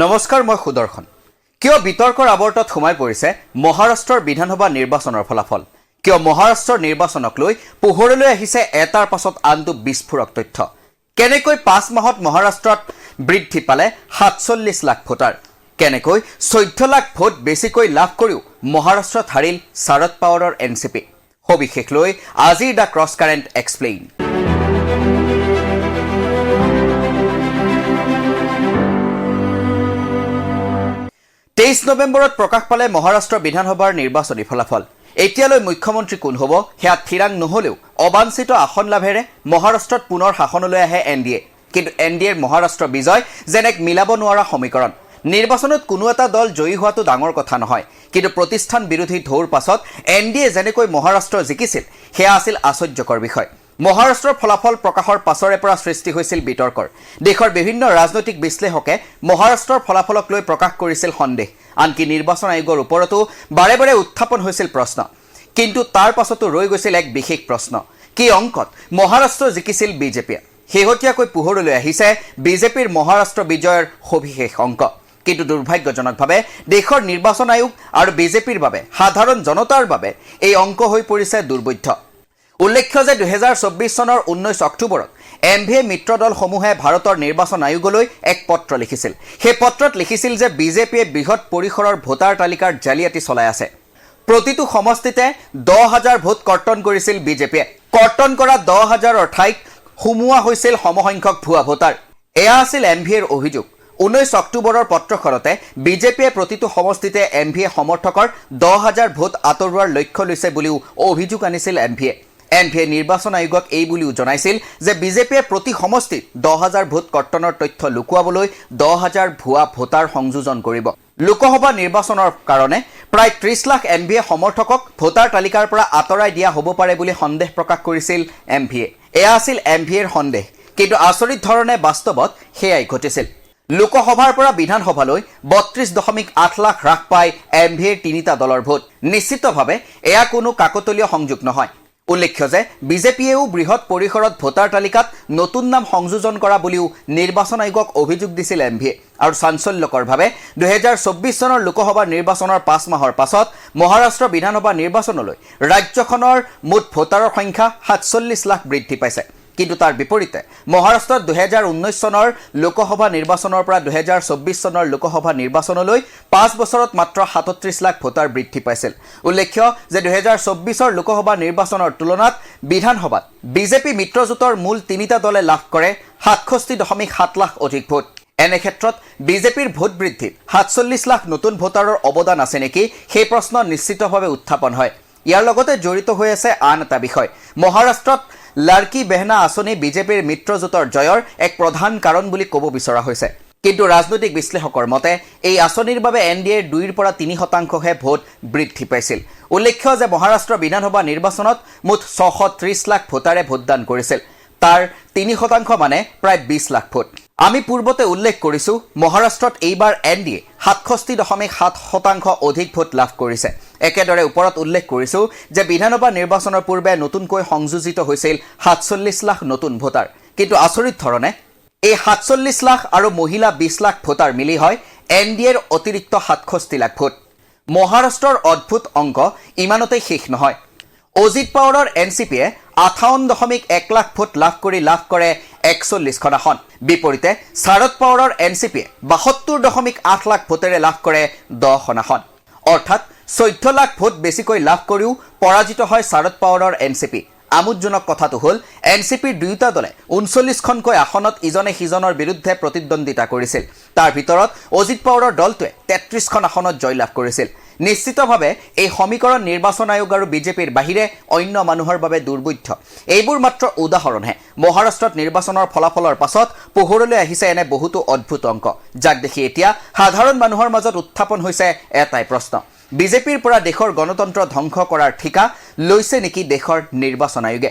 নমস্কাৰ, মই সুদৰ্শন। কিয় বিতৰ্কৰ আৱৰ্তত সোমাই পৰিছে মহাৰাষ্ট্ৰৰ বিধানসভা নিৰ্বাচনৰ ফলাফল? কিয় মহাৰাষ্ট্ৰৰ নিৰ্বাচনক লৈ পোহৰলৈ আহিছে এটাৰ পাছত আনটো বিস্ফোৰক তথ্য? কেনেকৈ 5 মাহত মহাৰাষ্ট্ৰত বৃদ্ধি পালে 47 লাখ ভোটাৰ? কেনেকৈ 14 লাখ ভোট বেছিকৈ লাভ কৰিও মহাৰাষ্ট্ৰত হাৰিল শাৰদ পাৱাৰৰ এনচিপি? সবিশেষ লৈ আজিৰ দ্য ক্ৰছ কাৰেণ্ট এক্সপ্লেইন। 23 নৱেম্বৰত প্ৰকাশ পালে মহাৰাষ্ট্ৰ বিধানসভাৰ নিৰ্বাচনী ফলাফল। এতিয়ালৈ মুখ্যমন্ত্ৰী কোন হ'ব সেয়া থিৰাং নহলেও অবাঞ্ছিত আসন লাভেৰে মহাৰাষ্ট্ৰত পুনৰ শাসনলৈ আহে এনডিএ। কিন্তু এনডিএৰ মহাৰাষ্ট্ৰ বিজয় যেন এক মিলাব নোৱাৰা সমীকৰণ। নিৰ্বাচনত কোনো এটা দল জয়ী হোৱাটো ডাঙৰ কথা নহয়, কিন্তু প্ৰতিষ্ঠান বিৰোধী ঢৌৰ পাছত এনডিএ যেনেকৈ মহাৰাষ্ট্ৰ জিকিছিল সেয়া আছিল আশ্চৰ্যকৰ বিষয়। মহাৰাষ্ট্ৰৰ ফলাফল প্ৰকাশৰ পাছৰে পৰা সৃষ্টি হৈছিল বিতৰ্কৰ। দেশৰ বিভিন্ন ৰাজনৈতিক বিশ্লেষকে মহাৰাষ্ট্ৰৰ ফলাফলক লৈ প্ৰকাশ কৰিছিল সন্দেহ। আনকি নিৰ্বাচন আয়োগৰ ওপৰতো বাৰে বাৰে উত্থাপন হৈছিল প্ৰশ্ন। কিন্তু তাৰ পাছতো ৰৈ গৈছিল এক বিশেষ প্ৰশ্ন, কি অংকত মহাৰাষ্ট্ৰ জিকিছিল বিজেপিয়ে? শেহতীয়াকৈ পোহৰলৈ আহিছে বিজেপিৰ মহাৰাষ্ট্ৰ বিজয়ৰ সবিশেষ অংক। কিন্তু দুৰ্ভাগ্যজনকভাৱে দেশৰ নিৰ্বাচন আয়োগ আৰু বিজেপিৰ বাবে সাধাৰণ জনতাৰ বাবে এই অংক হৈ পৰিছে দুৰ্বোধ্য। উল্লেখ্য যে 2024 চনৰ 19 অক্টোবৰত এমভিএ মিত্ৰ দলসমূহে ভাৰতৰ নিৰ্বাচন আয়োগলৈ এক পত্ৰ লিখিছিল। সেই পত্ৰত লিখিছিল যে বিজেপিয়ে বৃহৎ পৰিসৰৰ ভোটাৰ তালিকাৰ জালিয়াতি চলাই আছে। প্ৰতিটো সমষ্টিতে 10,000 ভোট কৰ্তন কৰিছিল বিজেপিয়ে। কৰ্তন কৰা 10,000ৰ ঠাইত সুমুওৱা হৈছিল সমসংখ্যক ভুৱা ভোটাৰ। এয়া আছিল এমভিএৰ অভিযোগ। 19 অক্টোবৰৰ পত্ৰখনতে বিজেপিয়ে প্ৰতিটো সমষ্টিতে এমভিএ সমৰ্থকৰ 10,000 ভোট আঁতৰোৱাৰ লক্ষ্য লৈছে বুলিও অভিযোগ আনিছিল এমভিএ। এমভিএ নিৰ্বাচন আয়োগক এই বুলিও জনাইছিল যে বিজেপিয়ে প্ৰতি সমষ্টিত 10,000 ভোট কৰ্তনৰ তথ্য লুকুৱাবলৈ 10,000 ভুৱা ভোটাৰ সংযোজন কৰিব। লোকসভা নিৰ্বাচনৰ কাৰণে প্ৰায় 30 লাখ এমভিএ সমৰ্থকক ভোটাৰ তালিকাৰ পৰা আঁতৰাই দিয়া হ'ব পাৰে বুলি সন্দেহ প্ৰকাশ কৰিছিল এমভিএ। এয়া আছিল এমভিএৰ সন্দেহ, কিন্তু আচৰিত ধৰণে বাস্তৱত সেয়াই ঘটিছিল। লোকসভাৰ পৰা বিধানসভালৈ 32.8 লাখ হ্ৰাস পায় এমভিএৰ তিনিটা দলৰ ভোট। নিশ্চিতভাৱে এয়া কোনো কাকতলীয় সংযোগ নহয়। উল্লেখ্য যে বিজেপিয়েও বৃহৎ পৰিসৰত ভোটাৰ তালিকাত নতুন নাম সংযোজন কৰা বুলিও নিৰ্বাচন আয়োগক অভিযোগ দিছিল এমভিএ। আৰু চাঞ্চল্যকৰভাৱে 2024 চনৰ লোকসভা নিৰ্বাচনৰ 5 মাহৰ পাছত মহাৰাষ্ট্ৰ বিধানসভা নিৰ্বাচনলৈ ৰাজ্যখনৰ মুঠ ভোটাৰৰ সংখ্যা 47 লাখ বৃদ্ধি পাইছে। কিন্তু তাৰ বিপৰীতে মহাৰাষ্ট্ৰত 2019 চনৰ লোকসভা নিৰ্বাচনৰ পৰা 2024 চনৰ লোকসভা নিৰ্বাচনলৈ 5 বছৰত মাত্ৰ 37 লাখ ভোটাৰ বৃদ্ধি পাইছিল। উল্লেখ্য যে 2024 লোকসভা নিৰ্বাচনৰ তুলনাত বিধানসভাত বিজেপি মিত্ৰজোঁটৰ মূল তিনিটা দলে লাভ কৰে 67.7 লাখ অধিক ভোট। এনে ক্ষেত্ৰত বিজেপিৰ ভোট বৃদ্ধিত 47 লাখ নতুন ভোটাৰৰ অৱদান আছে নেকি সেই প্ৰশ্ন নিশ্চিতভাৱে উত্থাপন হয়। ইয়াৰ লগতে জড়িত হৈ আছে আন এটা বিষয়। মহাৰাষ্ট্ৰত লাড়কি বেহনা আঁচনি বিজেপিৰ মিত্ৰজোঁটৰ জয়ৰ এক প্ৰধান কাৰণ বুলি ক'ব বিচৰা হৈছে। কিন্তু ৰাজনৈতিক বিশ্লেষকৰ মতে এই আঁচনিৰ বাবে এনডিএৰ 2ৰ পৰা 3% ভোট বৃদ্ধি পাইছিল। উল্লেখ্য যে মহাৰাষ্ট্ৰ বিধানসভা নিৰ্বাচনত মুঠ 630 লাখ ভোটাৰে ভোটদান কৰিছিল। তাৰ 3% মানে প্ৰায় 20 লাখ ভোট। আমি পূৰ্বতে উল্লেখ কৰিছো মহাৰাষ্ট্ৰত এইবাৰ এনডিএ 67.7% অধিক ভোট লাভ কৰিছে। একেদৰে ওপৰত উল্লেখ কৰিছো যে বিধানসভা নিৰ্বাচনৰ পূৰ্বে নতুনকৈ সংযোজিত হৈছিল 47 লাখ নতুন ভোটাৰ। কিন্তু আচৰিত ধৰণে এই 47 লাখ আৰু মহিলা 20 লাখ ভোটাৰ মিলি হয় এনডিএৰ অতিৰিক্ত 67 লাখ ভোট। মহাৰাষ্ট্ৰৰ অদ্ভুত অংক ইমানতেই শেষ নহয়। অজিত পাৱাৰৰ এনচিপিয়ে 58.1 লাখ ভোট লাভ কৰি লাভ কৰে 41খন আসন। বিপৰীতে শাৰদ পাৱাৰৰ এনচিপিয়ে 72.8 লাখ ভোটেৰে লাভ কৰে 10খন আসন। অৰ্থাৎ 14 লাখ ভোট বেছিকৈ লাভ কৰিও পৰাজিত হয় শাৰদ পাৱাৰৰ এনচিপি। আমোদজনক কথাটো হ'ল এনচিপিৰ দুয়োটা দলে 39খনকৈ আসনত ইজনে সিজনৰ বিৰুদ্ধে প্ৰতিদ্বন্দ্বিতা কৰিছিল। তাৰ ভিতৰত অজিত পাৱাৰৰ দলটোৱে 33খন আসনত জয়লাভ কৰিছিল। নিশ্চিতভাৱে এই সমীকৰণ নিৰ্বাচন আয়োগ আৰু বিজেপিৰ বাহিৰে অন্য মানুহৰ বাবে দুৰ্বোধ্য। এইবোৰ মাত্ৰ উদাহৰণহে। মহাৰাষ্ট্ৰত নিৰ্বাচনৰ ফলাফলৰ পাছত পোহৰলৈ আহিছে এনে বহুতো অদ্ভুত অংক, যাক দেখি এতিয়া সাধাৰণ মানুহৰ মাজত উত্থাপন হৈছে এটাই প্ৰশ্ন, বিজেপিৰ পৰা দেশৰ গণতন্ত্ৰ ধ্বংস কৰাৰ ঠিকা লৈছে নেকি দেশৰ নিৰ্বাচন আয়োগে?